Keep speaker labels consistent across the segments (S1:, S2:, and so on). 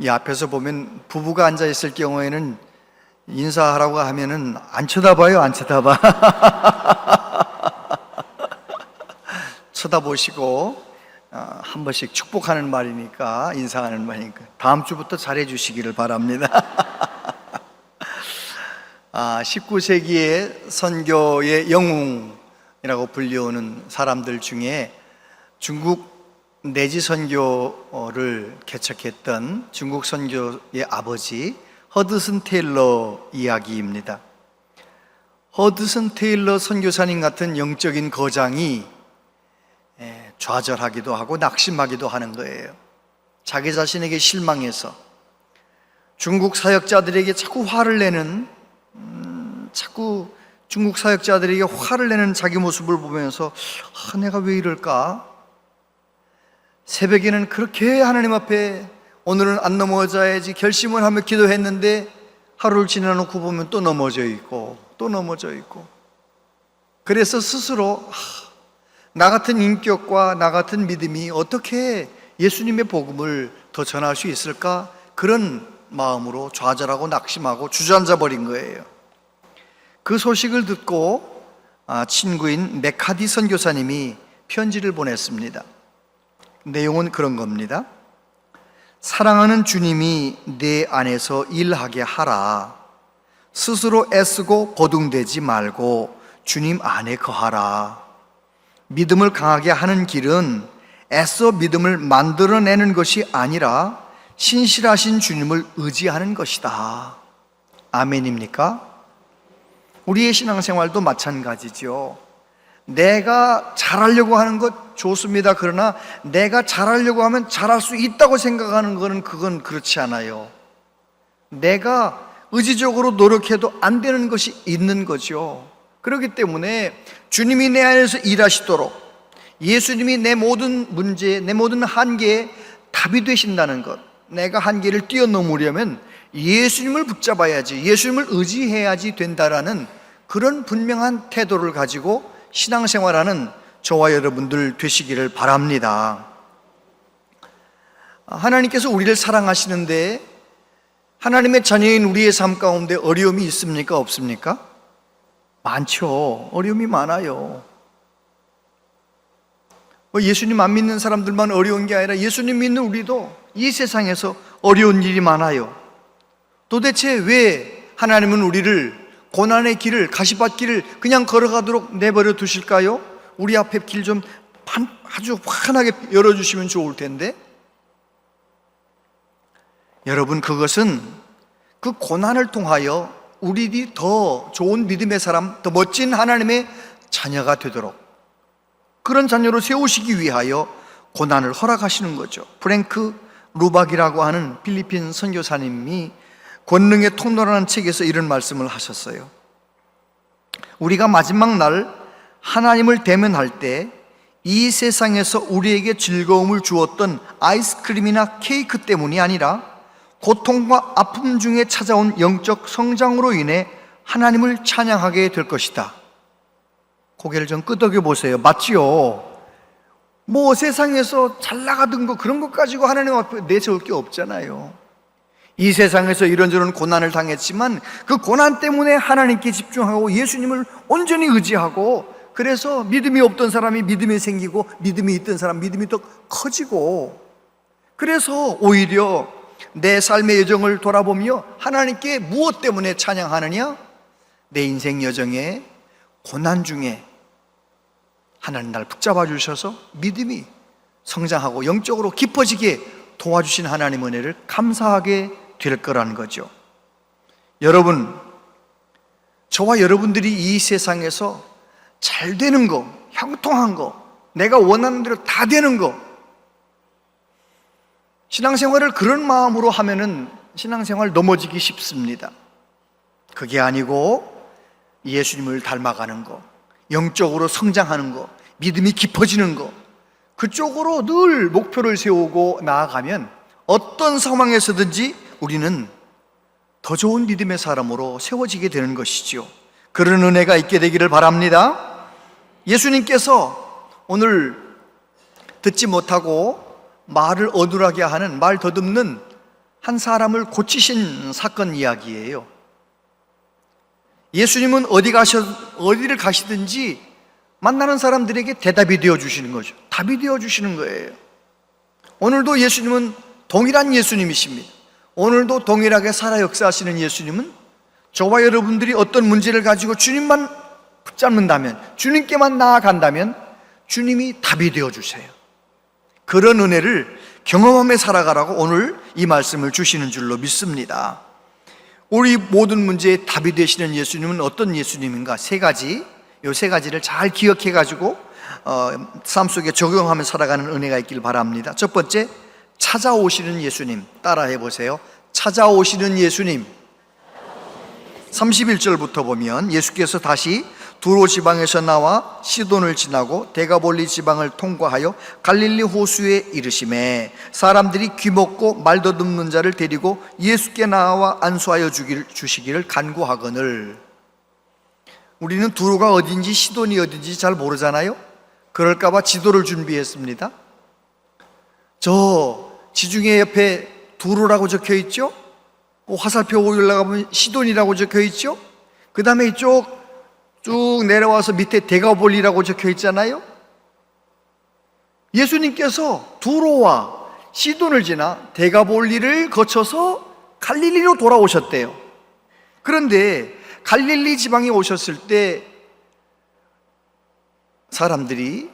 S1: 이 앞에서 보면 부부가 앉아 있을 경우에는 인사하라고 하면은 안 쳐다봐요, 안 쳐다봐. 쳐다보시고 한 번씩 축복하는 말이니까, 인사하는 말이니까 다음 주부터 잘해 주시기를 바랍니다. 19세기의 선교의 영웅이라고 불리우는 사람들 중에 중국 내지 선교를 개척했던 중국 선교의 아버지 허드슨 테일러 이야기입니다. 허드슨 테일러 선교사님 같은 영적인 거장이 좌절하기도 하고 낙심하기도 하는 거예요. 자기 자신에게 실망해서 중국 사역자들에게 자꾸 화를 내는, 자꾸 중국 사역자들에게 화를 내는 자기 모습을 보면서 내가 왜 이럴까? 새벽에는 그렇게 하나님 앞에 오늘은 안 넘어져야지 결심을 하며 기도했는데 하루를 지나놓고 보면 또 넘어져 있고 또 넘어져 있고, 그래서 스스로 나 같은 인격과 나 같은 믿음이 어떻게 예수님의 복음을 더 전할 수 있을까? 그런 마음으로 좌절하고 낙심하고 주저앉아 버린 거예요. 그 소식을 듣고 친구인 메카디 선교사님이 편지를 보냈습니다. 내용은 그런 겁니다. 사랑하는 주님이 내 안에서 일하게 하라. 스스로 애쓰고 고둥대지 말고 주님 안에 거하라. 믿음을 강하게 하는 길은 애써 믿음을 만들어내는 것이 아니라 신실하신 주님을 의지하는 것이다. 아멘입니까? 우리의 신앙생활도 마찬가지죠. 내가 잘하려고 하는 것 좋습니다. 그러나 내가 잘하려고 하면 잘할 수 있다고 생각하는 것은 그건 그렇지 않아요. 내가 의지적으로 노력해도 안 되는 것이 있는 거죠. 그렇기 때문에 주님이 내 안에서 일하시도록 예수님이 내 모든 문제, 내 모든 한계에 답이 되신다는 것, 내가 한계를 뛰어넘으려면 예수님을 붙잡아야지, 예수님을 의지해야지 된다라는 그런 분명한 태도를 가지고 신앙생활하는 저와 여러분들 되시기를 바랍니다. 하나님께서 우리를 사랑하시는데 하나님의 자녀인 우리의 삶 가운데 어려움이 있습니까? 없습니까? 많죠. 어려움이 많아요. 예수님 안 믿는 사람들만 어려운 게 아니라 예수님 믿는 우리도 이 세상에서 어려운 일이 많아요. 도대체 왜 하나님은 우리를 고난의 길을, 가시밭길을 그냥 걸어가도록 내버려 두실까요? 우리 앞에 길 좀 아주 환하게 열어주시면 좋을 텐데. 여러분, 그것은 그 고난을 통하여 우리들이 더 좋은 믿음의 사람, 더 멋진 하나님의 자녀가 되도록, 그런 자녀로 세우시기 위하여 고난을 허락하시는 거죠. 프랭크 루박이라고 하는 필리핀 선교사님이 권능의 통로라는 책에서 이런 말씀을 하셨어요. 우리가 마지막 날 하나님을 대면할 때 이 세상에서 우리에게 즐거움을 주었던 아이스크림이나 케이크 때문이 아니라 고통과 아픔 중에 찾아온 영적 성장으로 인해 하나님을 찬양하게 될 것이다. 고개를 좀 끄덕여 보세요. 맞지요? 세상에서 잘 나가던 거, 그런 것 가지고 하나님 앞에 내세울 게 없잖아요. 이 세상에서 이런저런 고난을 당했지만 그 고난 때문에 하나님께 집중하고 예수님을 온전히 의지하고, 그래서 믿음이 없던 사람이 믿음이 생기고 믿음이 있던 사람 믿음이 더 커지고, 그래서 오히려 내 삶의 여정을 돌아보며 하나님께 무엇 때문에 찬양하느냐? 내 인생 여정에 고난 중에 하나님 날 붙잡아 주셔서 믿음이 성장하고 영적으로 깊어지게 도와주신 하나님 은혜를 감사하게 될 거라는 거죠. 여러분, 저와 여러분들이 이 세상에서 잘 되는 거, 형통한 거, 내가 원하는 대로 다 되는 거, 신앙생활을 그런 마음으로 하면은 신앙생활 넘어지기 쉽습니다. 그게 아니고 예수님을 닮아가는 거, 영적으로 성장하는 거, 믿음이 깊어지는 거, 그쪽으로 늘 목표를 세우고 나아가면 어떤 상황에서든지 우리는 더 좋은 믿음의 사람으로 세워지게 되는 것이죠. 그런 은혜가 있게 되기를 바랍니다. 예수님께서 오늘 듣지 못하고 말을 어눌하게 하는, 말 더듬는 한 사람을 고치신 사건 이야기예요. 예수님은 어디를 가시든지 만나는 사람들에게 대답이 되어 주시는 거죠. 답이 되어 주시는 거예요. 오늘도 예수님은 동일한 예수님이십니다. 오늘도 동일하게 살아 역사하시는 예수님은 저와 여러분들이 어떤 문제를 가지고 주님만 붙잡는다면, 주님께만 나아간다면 주님이 답이 되어 주세요. 그런 은혜를 경험하며 살아가라고 오늘 이 말씀을 주시는 줄로 믿습니다. 우리 모든 문제에 답이 되시는 예수님은 어떤 예수님인가? 이 세 가지를 잘 기억해 가지고 삶 속에 적용하며 살아가는 은혜가 있길 바랍니다. 첫 번째, 찾아오시는 예수님. 따라해 보세요. 찾아오시는 예수님. 31절부터 보면 예수께서 다시 두로 지방에서 나와 시돈을 지나고 데가볼리 지방을 통과하여 갈릴리 호수에 이르시매 사람들이 귀먹고 말 더듬는 자를 데리고 예수께 나와 안수하여 주시기를 간구하거늘. 우리는 두로가 어딘지 시돈이 어딘지 잘 모르잖아요. 그럴까 봐 지도를 준비했습니다. 저 지중해 옆에 두로라고 적혀 있죠? 화살표 올라가면 시돈이라고 적혀 있죠? 그 다음에 이쪽 쭉 내려와서 밑에 데가볼리라고 적혀 있잖아요. 예수님께서 두로와 시돈을 지나 데가볼리를 거쳐서 갈릴리로 돌아오셨대요. 그런데 갈릴리 지방에 오셨을 때 사람들이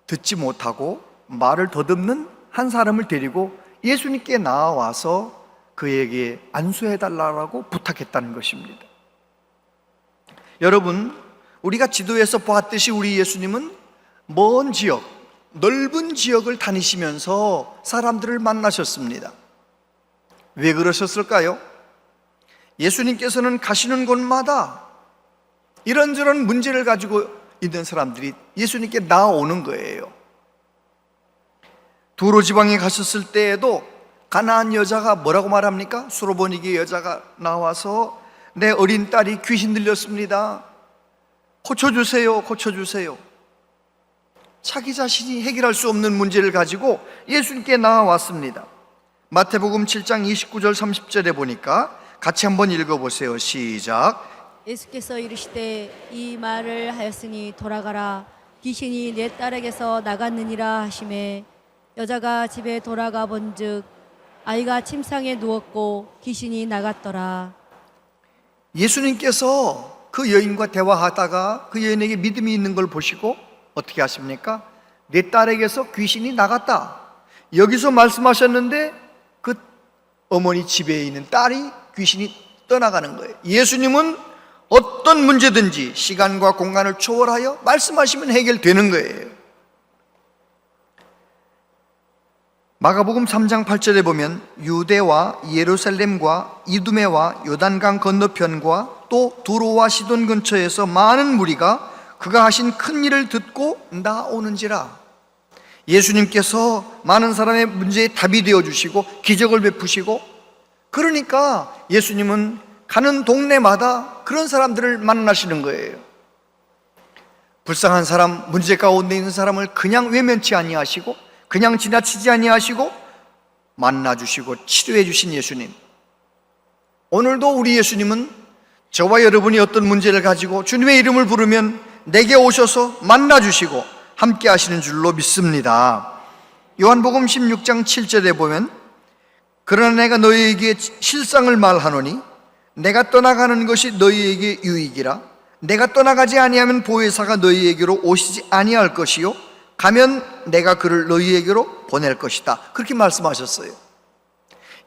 S1: 듣지 못하고 말을 더듬는 한 사람을 데리고 예수님께 나와서 그에게 안수해달라고 부탁했다는 것입니다. 여러분, 우리가 지도에서 보았듯이 우리 예수님은 먼 지역, 넓은 지역을 다니시면서 사람들을 만나셨습니다. 왜 그러셨을까요? 예수님께서는 가시는 곳마다 이런저런 문제를 가지고 있는 사람들이 예수님께 나오는 거예요. 두로 지방에 가셨을 때에도 가나안 여자가 뭐라고 말합니까? 수로보니게 여자가 나와서 내 어린 딸이 귀신 들렸습니다. 고쳐주세요, 고쳐주세요. 자기 자신이 해결할 수 없는 문제를 가지고 예수님께 나와왔습니다. 마태복음 7장 29절 30절에 보니까 같이 한번 읽어보세요. 시작.
S2: 예수께서 이르시되 이 말을 하였으니 돌아가라. 귀신이 내 딸에게서 나갔느니라 하시매 여자가 집에 돌아가 본즉 아이가 침상에 누웠고 귀신이 나갔더라.
S1: 예수님께서 그 여인과 대화하다가 그 여인에게 믿음이 있는 걸 보시고 어떻게 하십니까? 내 딸에게서 귀신이 나갔다. 여기서 말씀하셨는데 그 어머니 집에 있는 딸이 귀신이 떠나가는 거예요. 예수님은 어떤 문제든지 시간과 공간을 초월하여 말씀하시면 해결되는 거예요. 마가복음 3장 8절에 보면 유대와 예루살렘과 이두메와 요단강 건너편과 또 두로와 시돈 근처에서 많은 무리가 그가 하신 큰 일을 듣고 나오는지라. 예수님께서 많은 사람의 문제에 답이 되어주시고 기적을 베푸시고, 그러니까 예수님은 가는 동네마다 그런 사람들을 만나시는 거예요. 불쌍한 사람, 문제 가운데 있는 사람을 그냥 외면치 아니하시고 그냥 지나치지 아니하시고 만나주시고 치료해 주신 예수님. 오늘도 우리 예수님은 저와 여러분이 어떤 문제를 가지고 주님의 이름을 부르면 내게 오셔서 만나주시고 함께 하시는 줄로 믿습니다. 요한복음 16장 7절에 보면 그러나 내가 너희에게 실상을 말하노니 내가 떠나가는 것이 너희에게 유익이라. 내가 떠나가지 아니하면 보혜사가 너희에게로 오시지 아니할 것이요 가면 내가 그를 너희에게로 보낼 것이다. 그렇게 말씀하셨어요.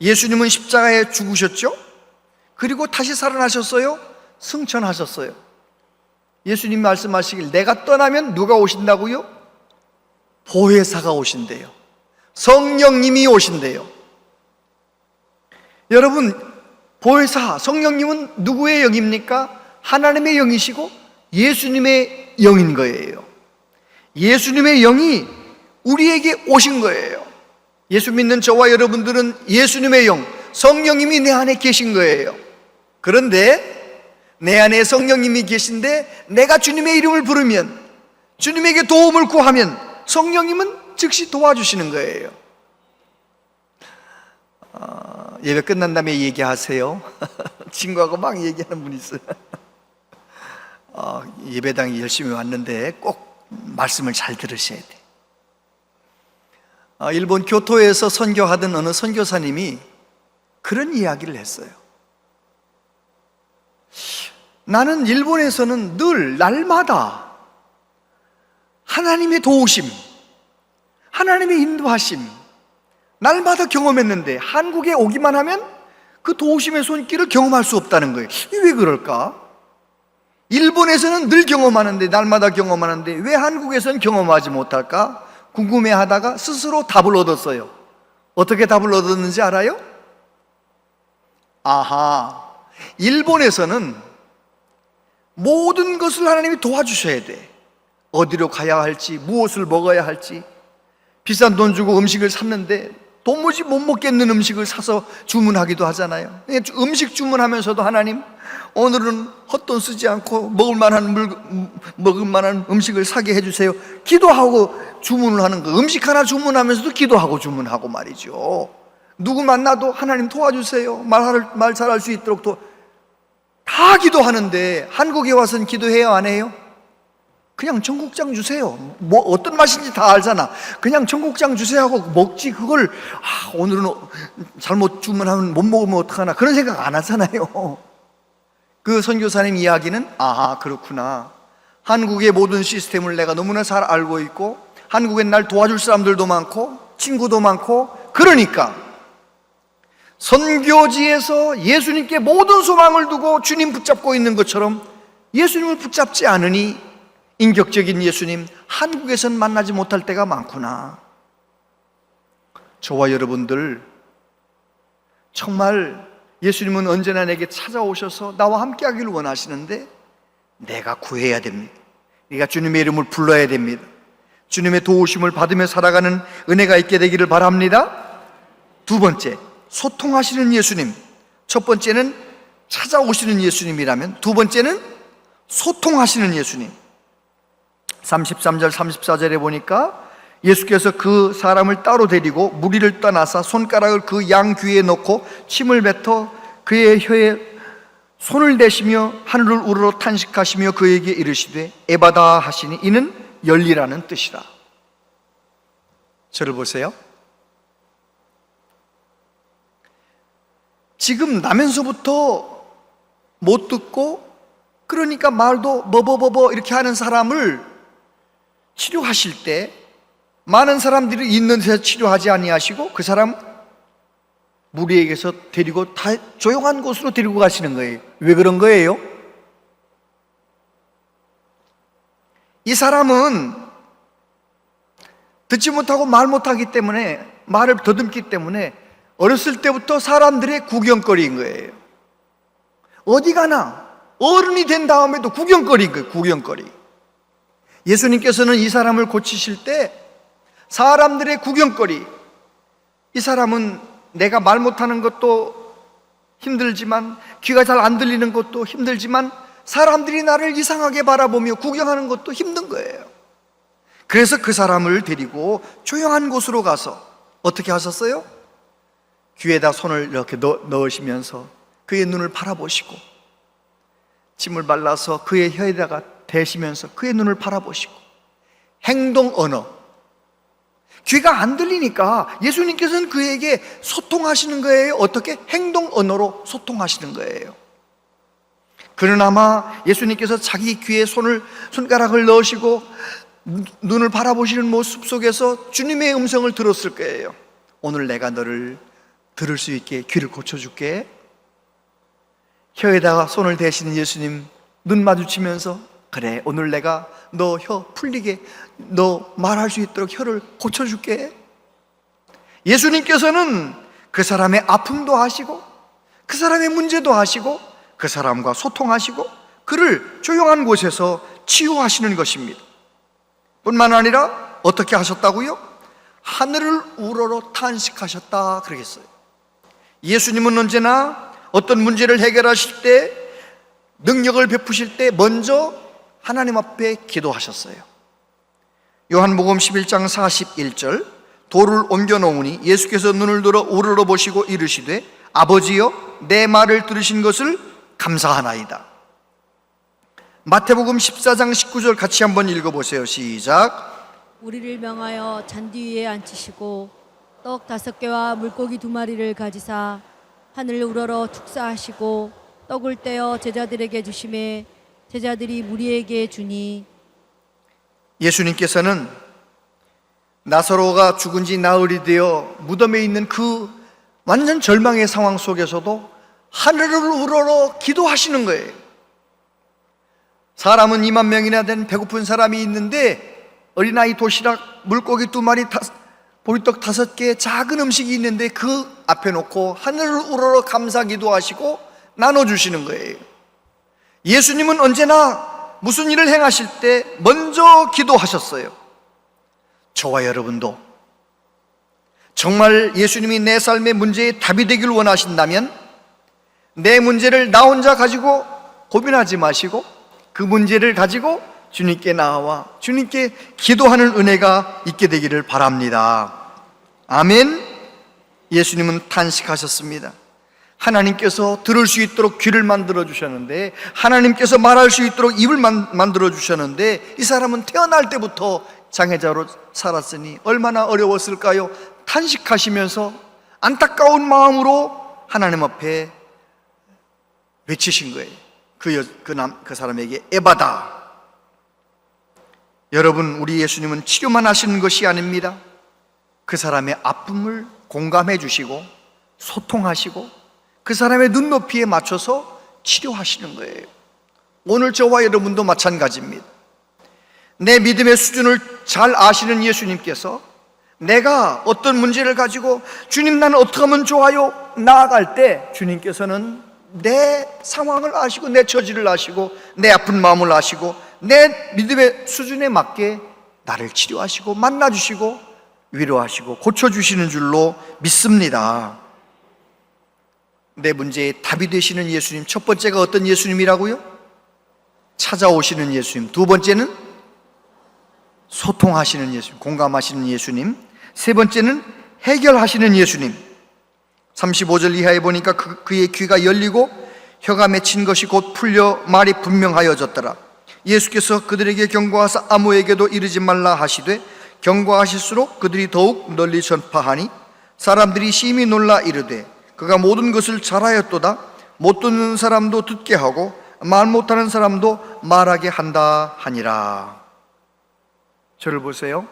S1: 예수님은 십자가에 죽으셨죠? 그리고 다시 살아나셨어요? 승천하셨어요. 예수님 말씀하시길 내가 떠나면 누가 오신다고요? 보혜사가 오신대요. 성령님이 오신대요. 여러분, 보혜사, 성령님은 누구의 영입니까? 하나님의 영이시고 예수님의 영인 거예요. 예수님의 영이 우리에게 오신 거예요. 예수 믿는 저와 여러분들은 예수님의 영, 성령님이 내 안에 계신 거예요. 그런데 내 안에 성령님이 계신데 내가 주님의 이름을 부르면, 주님에게 도움을 구하면 성령님은 즉시 도와주시는 거예요. 예배 끝난 다음에 얘기하세요. 친구하고 막 얘기하는 분이 있어요. 예배당에 열심히 왔는데 꼭 말씀을 잘 들으셔야 돼. 일본 교토에서 선교하던 어느 선교사님이 그런 이야기를 했어요. 나는 일본에서는 늘 날마다 하나님의 도우심, 하나님의 인도하심 날마다 경험했는데 한국에 오기만 하면 그 도우심의 손길을 경험할 수 없다는 거예요. 이게 왜 그럴까? 일본에서는 늘 경험하는데, 날마다 경험하는데 왜 한국에서는 경험하지 못할까? 궁금해하다가 스스로 답을 얻었어요. 어떻게 답을 얻었는지 알아요? 아하, 일본에서는 모든 것을 하나님이 도와주셔야 돼. 어디로 가야 할지, 무엇을 먹어야 할지, 비싼 돈 주고 음식을 샀는데 도무지 못 먹겠는 음식을 사서 주문하기도 하잖아요. 음식 주문하면서도 하나님, 오늘은 헛돈 쓰지 않고 먹을 만한 음식을 사게 해주세요. 기도하고 주문을 하는 거. 음식 하나 주문하면서도 기도하고 주문하고 말이죠. 누구 만나도 하나님 도와주세요. 말 잘할 수 있도록 다 기도하는데 한국에 와서는 기도해요, 안 해요? 그냥 청국장 주세요. 뭐 어떤 맛인지 다 알잖아. 그냥 청국장 주세요 하고 먹지, 그걸 오늘은 잘못 주문하면 못 먹으면 어떡하나, 그런 생각 안 하잖아요. 그 선교사님 이야기는 그렇구나. 한국의 모든 시스템을 내가 너무나 잘 알고 있고, 한국엔 날 도와줄 사람들도 많고 친구도 많고, 그러니까 선교지에서 예수님께 모든 소망을 두고 주님 붙잡고 있는 것처럼 예수님을 붙잡지 않으니 인격적인 예수님, 한국에선 만나지 못할 때가 많구나. 저와 여러분들, 정말 예수님은 언제나 내게 찾아오셔서 나와 함께 하기를 원하시는데 내가 구해야 됩니다. 내가 주님의 이름을 불러야 됩니다. 주님의 도우심을 받으며 살아가는 은혜가 있게 되기를 바랍니다. 두 번째, 소통하시는 예수님. 첫 번째는 찾아오시는 예수님이라면, 두 번째는 소통하시는 예수님. 33절 34절에 보니까 예수께서 그 사람을 따로 데리고 무리를 떠나사 손가락을 그 양 귀에 넣고 침을 뱉어 그의 혀에 손을 대시며 하늘을 우러러 탄식하시며 그에게 이르시되 에바다 하시니 이는 열리라는 뜻이라. 저를 보세요. 지금 나면서부터 못 듣고, 그러니까 말도 버버버버 이렇게 하는 사람을 치료하실 때 많은 사람들이 있는 데서 치료하지 아니하시고 그 사람 무리에게서 데리고 다 조용한 곳으로 데리고 가시는 거예요. 왜 그런 거예요? 이 사람은 듣지 못하고 말 못하기 때문에, 말을 더듬기 때문에 어렸을 때부터 사람들의 구경거리인 거예요. 어디 가나 어른이 된 다음에도 구경거리인 거예요. 구경거리. 예수님께서는 이 사람을 고치실 때 사람들의 구경거리, 이 사람은 내가 말 못하는 것도 힘들지만, 귀가 잘 안 들리는 것도 힘들지만, 사람들이 나를 이상하게 바라보며 구경하는 것도 힘든 거예요. 그래서 그 사람을 데리고 조용한 곳으로 가서 어떻게 하셨어요? 귀에다 손을 이렇게 넣으시면서 그의 눈을 바라보시고, 침을 발라서 그의 혀에다가 대시면서 그의 눈을 바라보시고, 행동 언어, 귀가 안 들리니까 예수님께서는 그에게 소통하시는 거예요. 어떻게? 행동 언어로 소통하시는 거예요. 그러나마 예수님께서 자기 귀에 손가락을 넣으시고 눈을 바라보시는 모습 속에서 주님의 음성을 들었을 거예요. 오늘 내가 너를 들을 수 있게 귀를 고쳐줄게. 혀에다가 손을 대시는 예수님 눈 마주치면서, 그래, 오늘 내가 너 혀 풀리게, 너 말할 수 있도록 혀를 고쳐줄게. 예수님께서는 그 사람의 아픔도 아시고 그 사람의 문제도 아시고 그 사람과 소통하시고 그를 조용한 곳에서 치유하시는 것입니다. 뿐만 아니라 어떻게 하셨다고요? 하늘을 우러러 탄식하셨다 그러겠어요. 예수님은 언제나 어떤 문제를 해결하실 때, 능력을 베푸실 때 먼저 하나님 앞에 기도하셨어요. 요한복음 11장 41절, 돌을 옮겨 놓으니 예수께서 눈을 들어 우러러 보시고 이르시되 아버지여 내 말을 들으신 것을 감사하나이다. 마태복음 14장 19절 같이 한번 읽어보세요. 시작.
S2: 우리를 명하여 잔디 위에 앉히시고 떡 5개와 물고기 2마리를 가지사 하늘 우러러 축사하시고 떡을 떼어 제자들에게 주시매 제자들이 무리에게 주니.
S1: 예수님께서는 나사로가 죽은 지 나흘이 되어 무덤에 있는 그 완전 절망의 상황 속에서도 하늘을 우러러 기도하시는 거예요. 사람은 2만 명이나 된 배고픈 사람이 있는데 어린아이 도시락 물고기 2마리 보리떡 5개 작은 음식이 있는데 그 앞에 놓고 하늘을 우러러 감사 기도하시고 나눠주시는 거예요. 예수님은 언제나 무슨 일을 행하실 때 먼저 기도하셨어요. 저와 여러분도 정말 예수님이 내 삶의 문제에 답이 되길 원하신다면 내 문제를 나 혼자 가지고 고민하지 마시고 그 문제를 가지고 주님께 나와 주님께 기도하는 은혜가 있게 되기를 바랍니다. 아멘. 예수님은 탄식하셨습니다. 하나님께서 들을 수 있도록 귀를 만들어 주셨는데, 하나님께서 말할 수 있도록 입을 만들어 주셨는데, 이 사람은 태어날 때부터 장애자로 살았으니 얼마나 어려웠을까요? 탄식하시면서 안타까운 마음으로 하나님 앞에 외치신 거예요. 그 사람에게 에바다. 여러분, 우리 예수님은 치료만 하시는 것이 아닙니다. 그 사람의 아픔을 공감해 주시고 소통하시고 그 사람의 눈높이에 맞춰서 치료하시는 거예요. 오늘 저와 여러분도 마찬가지입니다. 내 믿음의 수준을 잘 아시는 예수님께서 내가 어떤 문제를 가지고 주님 나는 어떻게 하면 좋아요? 나아갈 때 주님께서는 내 상황을 아시고 내 처지를 아시고 내 아픈 마음을 아시고 내 믿음의 수준에 맞게 나를 치료하시고 만나주시고 위로하시고 고쳐주시는 줄로 믿습니다. 내 문제에 답이 되시는 예수님, 첫 번째가 어떤 예수님이라고요? 찾아오시는 예수님. 두 번째는 소통하시는 예수님, 공감하시는 예수님. 세 번째는 해결하시는 예수님. 35절 이하에 보니까 그의 귀가 열리고 혀가 맺힌 것이 곧 풀려 말이 분명하여졌더라. 예수께서 그들에게 경고하사 아무에게도 이르지 말라 하시되 경고하실수록 그들이 더욱 널리 전파하니 사람들이 심히 놀라 이르되 그가 모든 것을 잘하였도다. 못 듣는 사람도 듣게 하고 말 못하는 사람도 말하게 한다 하니라. 저를 보세요.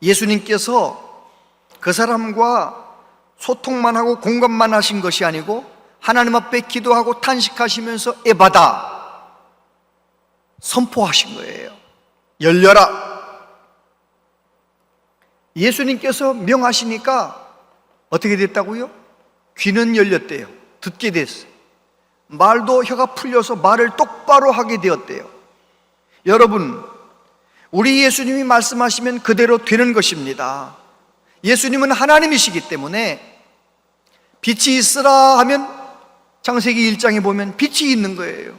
S1: 예수님께서 그 사람과 소통만 하고 공감만 하신 것이 아니고 하나님 앞에 기도하고 탄식하시면서 에바다 선포하신 거예요. 열려라. 예수님께서 명하시니까 어떻게 됐다고요? 귀는 열렸대요. 듣게 됐어요. 말도 혀가 풀려서 말을 똑바로 하게 되었대요. 여러분, 우리 예수님이 말씀하시면 그대로 되는 것입니다. 예수님은 하나님이시기 때문에 빛이 있으라 하면 창세기 1장에 보면 빛이 있는 거예요.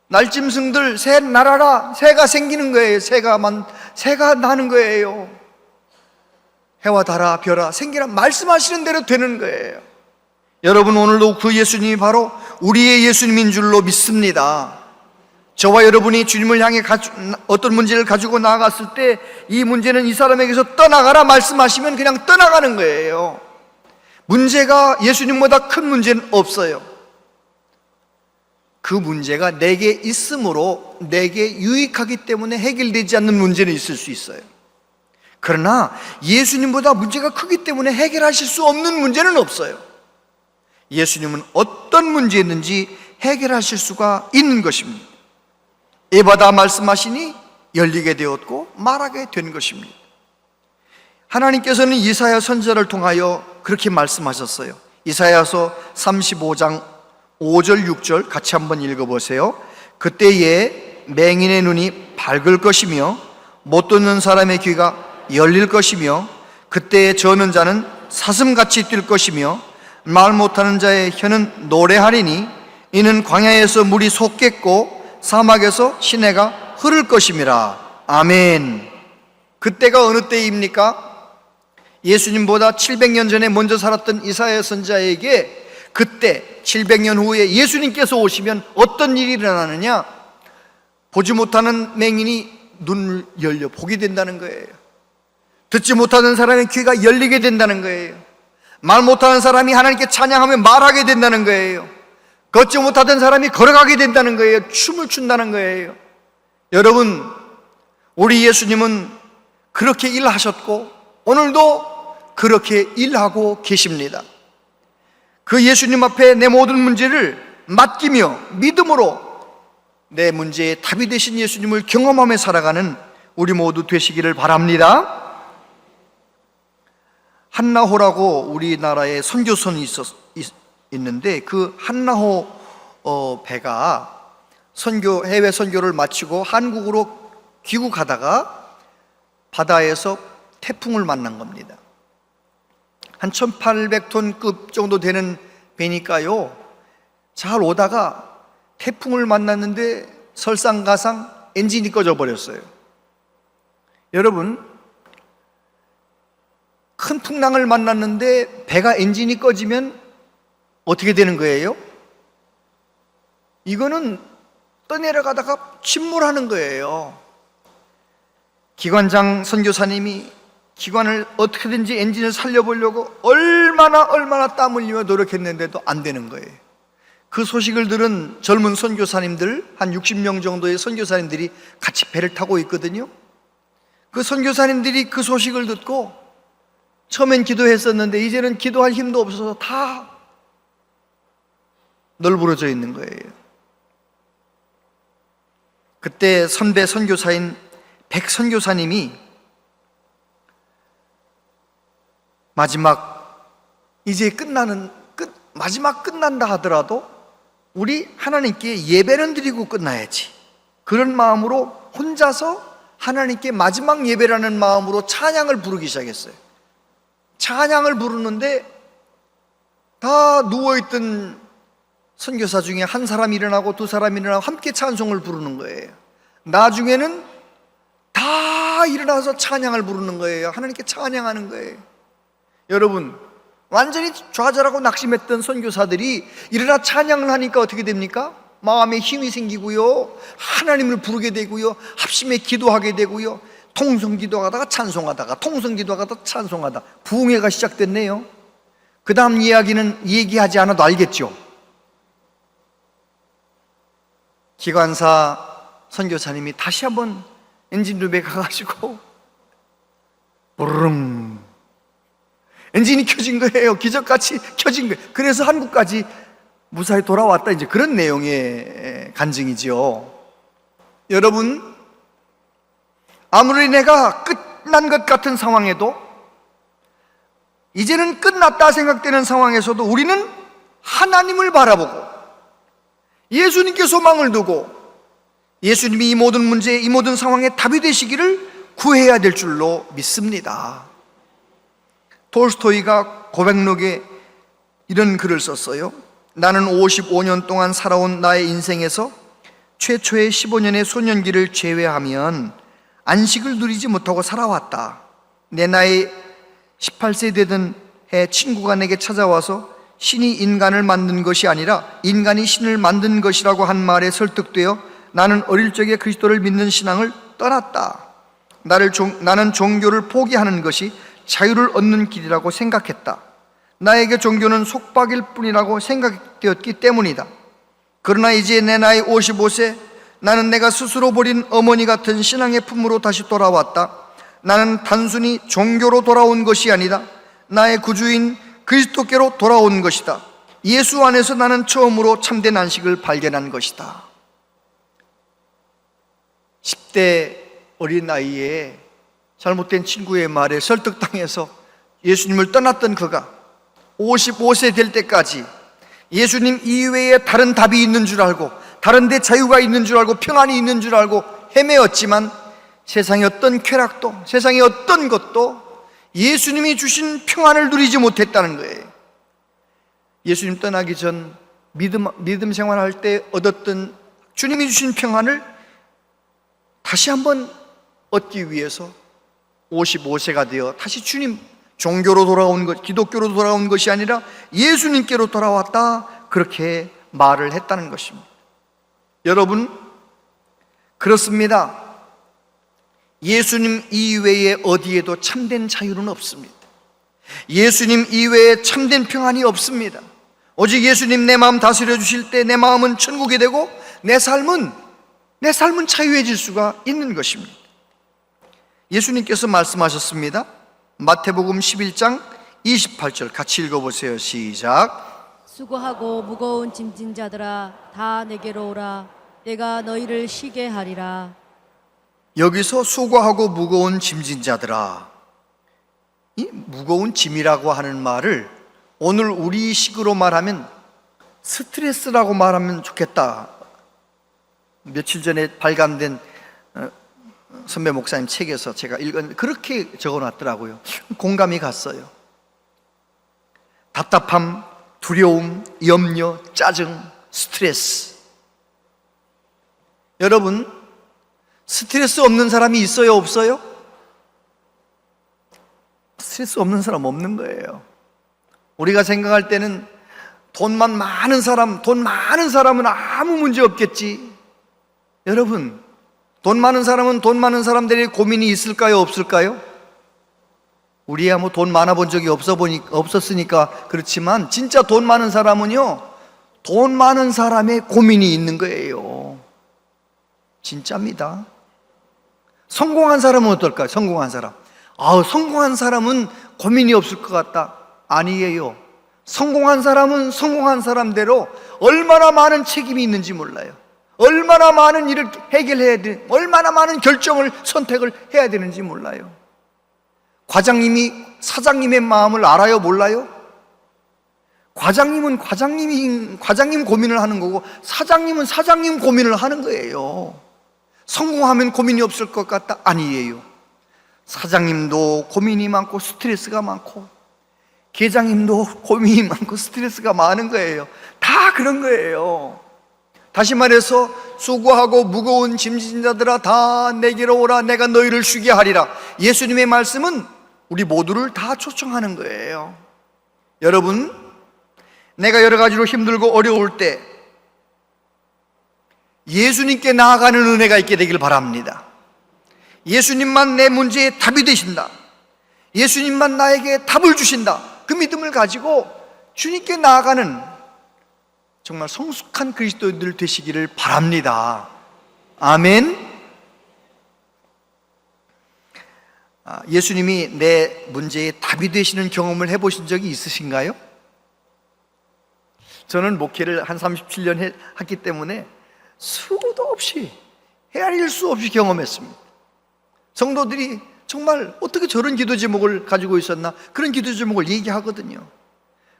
S1: 날짐승들 새 날아라, 새가 생기는 거예요. 새가 나는 거예요. 해와 달아 별아 생기라 말씀하시는 대로 되는 거예요. 여러분, 오늘도 그 예수님이 바로 우리의 예수님인 줄로 믿습니다. 저와 여러분이 주님을 향해 어떤 문제를 가지고 나아갔을 때 이 문제는 이 사람에게서 떠나가라 말씀하시면 그냥 떠나가는 거예요. 문제가 예수님보다 큰 문제는 없어요. 그 문제가 내게 있으므로 내게 유익하기 때문에 해결되지 않는 문제는 있을 수 있어요. 그러나 예수님보다 문제가 크기 때문에 해결하실 수 없는 문제는 없어요. 예수님은 어떤 문제였는지 해결하실 수가 있는 것입니다. 에바다 말씀하시니 열리게 되었고 말하게 된 것입니다. 하나님께서는 이사야 선지자를 통하여 그렇게 말씀하셨어요. 이사야서 35장 5절 6절 같이 한번 읽어보세요. 그때에 맹인의 눈이 밝을 것이며 못 듣는 사람의 귀가 열릴 것이며 그때에 저는 자는 사슴같이 뛸 것이며 말 못하는 자의 혀는 노래하리니 이는 광야에서 물이 솟겠고 사막에서 시내가 흐를 것임이라. 아멘. 그때가 어느 때입니까? 예수님보다 700년 전에 먼저 살았던 이사야 선지자에게 그때 700년 후에 예수님께서 오시면 어떤 일이 일어나느냐? 보지 못하는 맹인이 눈을 열려 보게 된다는 거예요. 듣지 못하는 사람의 귀가 열리게 된다는 거예요. 말 못하는 사람이 하나님께 찬양하며 말하게 된다는 거예요. 걷지 못하던 사람이 걸어가게 된다는 거예요. 춤을 춘다는 거예요. 여러분, 우리 예수님은 그렇게 일하셨고 오늘도 그렇게 일하고 계십니다. 그 예수님 앞에 내 모든 문제를 맡기며 믿음으로 내 문제의 답이 되신 예수님을 경험하며 살아가는 우리 모두 되시기를 바랍니다. 한나호라고 우리나라에 선교선이 있는데 그 한나호 배가 해외 선교를 마치고 한국으로 귀국하다가 바다에서 태풍을 만난 겁니다. 한 1800톤급 정도 되는 배니까요, 잘 오다가 태풍을 만났는데 설상가상 엔진이 꺼져 버렸어요. 여러분, 큰 풍랑을 만났는데 배가 엔진이 꺼지면 어떻게 되는 거예요? 이거는 떠내려가다가 침몰하는 거예요. 기관장 선교사님이 기관을 어떻게든지 엔진을 살려보려고 얼마나 땀 흘리며 노력했는데도 안 되는 거예요. 그 소식을 들은 젊은 선교사님들, 한 60명 정도의 선교사님들이 같이 배를 타고 있거든요. 그 선교사님들이 그 소식을 듣고 처음엔 기도했었는데 이제는 기도할 힘도 없어서 다 널브러져 있는 거예요. 그때 선배 선교사인 백 선교사님이 마지막 끝난다 하더라도 우리 하나님께 예배는 드리고 끝나야지, 그런 마음으로 혼자서 하나님께 마지막 예배라는 마음으로 찬양을 부르기 시작했어요. 찬양을 부르는데 다 누워있던 선교사 중에 한 사람이 일어나고 두 사람이 일어나고 함께 찬송을 부르는 거예요. 나중에는 다 일어나서 찬양을 부르는 거예요. 하나님께 찬양하는 거예요. 여러분, 완전히 좌절하고 낙심했던 선교사들이 일어나 찬양을 하니까 어떻게 됩니까? 마음에 힘이 생기고요, 하나님을 부르게 되고요, 합심해 기도하게 되고요, 통성기도하다가 찬송하다가 통성기도하다가 찬송하다 부흥회가 시작됐네요. 그 다음 이야기는 얘기하지 않아도 알겠죠. 기관사 선교사님이 다시 한번 엔진룸에 가가지고 부르릉 엔진이 켜진 거예요. 기적같이 켜진 거예요. 그래서 한국까지 무사히 돌아왔다, 이제 그런 내용의 간증이지요. 여러분, 아무리 내가 끝난 것 같은 상황에도, 이제는 끝났다 생각되는 상황에서도 우리는 하나님을 바라보고 예수님께 소망을 두고 예수님이 이 모든 문제, 이 모든 상황에 답이 되시기를 구해야 될 줄로 믿습니다. 톨스토이가 고백록에 이런 글을 썼어요. 나는 55년 동안 살아온 나의 인생에서 최초의 15년의 소년기를 제외하면 안식을 누리지 못하고 살아왔다. 내 나이 18세 되던 해 친구가 내게 찾아와서 신이 인간을 만든 것이 아니라 인간이 신을 만든 것이라고 한 말에 설득되어 나는 어릴 적에 그리스도를 믿는 신앙을 떠났다. 나는 종교를 포기하는 것이 자유를 얻는 길이라고 생각했다. 나에게 종교는 속박일 뿐이라고 생각되었기 때문이다. 그러나 이제 내 나이 55세, 나는 내가 스스로 버린 어머니 같은 신앙의 품으로 다시 돌아왔다. 나는 단순히 종교로 돌아온 것이 아니다. 나의 구주인 그리스도께로 돌아온 것이다. 예수 안에서 나는 처음으로 참된 안식을 발견한 것이다. 10대 어린 나이에 잘못된 친구의 말에 설득당해서 예수님을 떠났던 그가 55세 될 때까지 예수님 이외에 다른 답이 있는 줄 알고, 다른 데 자유가 있는 줄 알고, 평안이 있는 줄 알고 헤매었지만 세상의 어떤 쾌락도, 세상의 어떤 것도 예수님이 주신 평안을 누리지 못했다는 거예요. 예수님 떠나기 전 믿음 생활할 때 얻었던 주님이 주신 평안을 다시 한번 얻기 위해서 55세가 되어 다시 주님 종교로 돌아온 것, 기독교로 돌아온 것이 아니라 예수님께로 돌아왔다, 그렇게 말을 했다는 것입니다. 여러분, 그렇습니다. 예수님 이외에 어디에도 참된 자유는 없습니다. 예수님 이외에 참된 평안이 없습니다. 오직 예수님 내 마음 다스려 주실 때 내 마음은 천국이 되고 내 삶은 자유해질 수가 있는 것입니다. 예수님께서 말씀하셨습니다. 마태복음 11장 28절 같이 읽어보세요. 시작.
S2: 수고하고 무거운 짐진 자들아 다 내게로 오라. 내가 너희를 쉬게 하리라.
S1: 여기서 수고하고 무거운 짐진 자들아, 이 무거운 짐이라고 하는 말을 오늘 우리식으로 말하면 스트레스라고 말하면 좋겠다. 며칠 전에 발간된 선배 목사님 책에서 제가 읽었는데 그렇게 적어놨더라고요. 공감이 갔어요. 답답함, 두려움, 염려, 짜증, 스트레스. 여러분, 스트레스 없는 사람이 있어요, 없어요? 스트레스 없는 사람 없는 거예요. 우리가 생각할 때는 돈 많은 사람은 아무 문제 없겠지. 여러분, 돈 많은 사람들의 고민이 있을까요, 없을까요? 우리야 뭐 돈 많아 본 적이 없었으니까 그렇지만 진짜 돈 많은 사람은요, 돈 많은 사람의 고민이 있는 거예요. 진짜입니다. 성공한 사람은 어떨까요? 성공한 사람은 고민이 없을 것 같다. 아니에요. 성공한 사람은 성공한 사람대로 얼마나 많은 책임이 있는지 몰라요. 얼마나 많은 일을 해결해야 돼, 얼마나 많은 결정을, 선택을 해야 되는지 몰라요. 과장님이 사장님의 마음을 알아요, 몰라요? 과장님은 과장님 고민을 하는 거고, 사장님은 사장님 고민을 하는 거예요. 성공하면 고민이 없을 것 같다? 아니에요. 사장님도 고민이 많고 스트레스가 많고, 계장님도 고민이 많고 스트레스가 많은 거예요. 다 그런 거예요. 다시 말해서 수고하고 무거운 짐진 자들아 다 내게로 오라. 내가 너희를 쉬게 하리라. 예수님의 말씀은 우리 모두를 다 초청하는 거예요. 여러분, 내가 여러 가지로 힘들고 어려울 때 예수님께 나아가는 은혜가 있게 되길 바랍니다. 예수님만 내 문제에 답이 되신다, 예수님만 나에게 답을 주신다, 그 믿음을 가지고 주님께 나아가는 정말 성숙한 그리스도인들 되시기를 바랍니다. 아멘. 예수님이 내 문제에 답이 되시는 경험을 해보신 적이 있으신가요? 저는 목회를 한 37년 했기 때문에 수도 없이, 헤아릴 수 없이 경험했습니다. 성도들이 정말 어떻게 저런 기도 제목을 가지고 있었나, 그런 기도 제목을 얘기하거든요.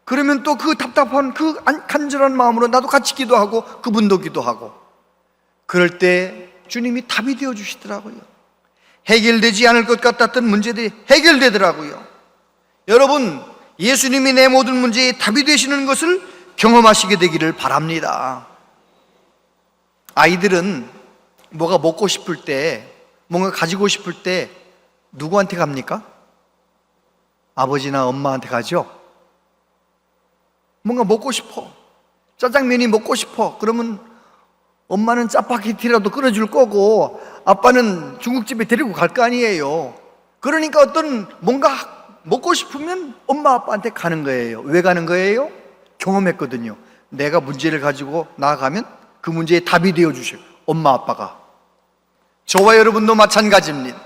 S1: 그러면 또 그 답답한 그 간절한 마음으로 나도 같이 기도하고 그분도 기도하고, 그럴 때 주님이 답이 되어 주시더라고요. 해결되지 않을 것 같았던 문제들이 해결되더라고요. 여러분, 예수님이 내 모든 문제에 답이 되시는 것을 경험하시게 되기를 바랍니다. 아이들은 뭐가 먹고 싶을 때, 뭔가 가지고 싶을 때 누구한테 갑니까? 아버지나 엄마한테 가죠? 뭔가 먹고 싶어, 짜장면이 먹고 싶어, 그러면 엄마는 짜파게티라도 끓여줄 거고 아빠는 중국집에 데리고 갈 거 아니에요. 그러니까 어떤 뭔가 먹고 싶으면 엄마 아빠한테 가는 거예요. 왜 가는 거예요? 경험했거든요. 내가 문제를 가지고 나아가면 그 문제에 답이 되어 주실 엄마 아빠가. 저와 여러분도 마찬가지입니다.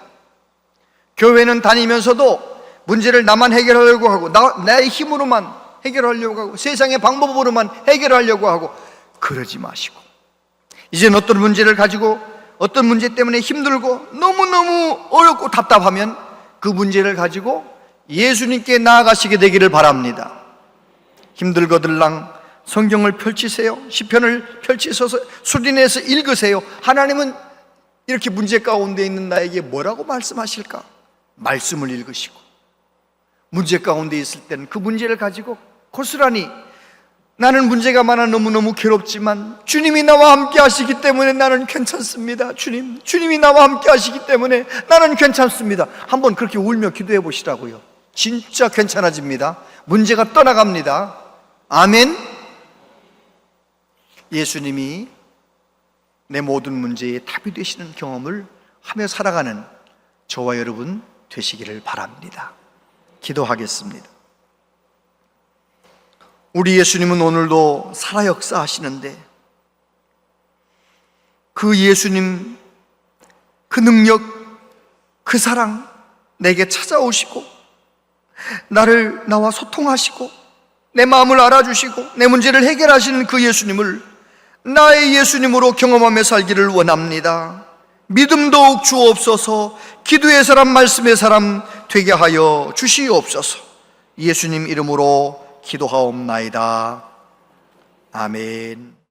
S1: 교회는 다니면서도 문제를 나만 해결하려고 하고, 나의 힘으로만 해결하려고 하고, 세상의 방법으로만 해결하려고 하고, 그러지 마시고, 이젠 어떤 문제를 가지고 어떤 문제 때문에 힘들고 너무너무 어렵고 답답하면 그 문제를 가지고 예수님께 나아가시게 되기를 바랍니다. 힘들거들랑 성경을 펼치세요. 시편을 펼치셔서 수리내서 읽으세요. 하나님은 이렇게 문제 가운데 있는 나에게 뭐라고 말씀하실까? 말씀을 읽으시고, 문제 가운데 있을 때는 그 문제를 가지고 고스란히 나는 문제가 많아 너무너무 괴롭지만 주님이 나와 함께 하시기 때문에 나는 괜찮습니다. 주님이 나와 함께 하시기 때문에 나는 괜찮습니다. 한번 그렇게 울며 기도해 보시라고요. 진짜 괜찮아집니다. 문제가 떠나갑니다. 아멘. 예수님이 내 모든 문제에 답이 되시는 경험을 하며 살아가는 저와 여러분 되시기를 바랍니다. 기도하겠습니다. 우리 예수님은 오늘도 살아 역사하시는데 그 예수님, 그 능력, 그 사랑 내게 찾아오시고 나와 소통하시고 내 마음을 알아주시고 내 문제를 해결하시는 그 예수님을 나의 예수님으로 경험하며 살기를 원합니다. 믿음 더욱 주옵소서. 기도의 사람, 말씀의 사람 되게 하여 주시옵소서. 예수님 이름으로 기도하옵나이다. 아멘.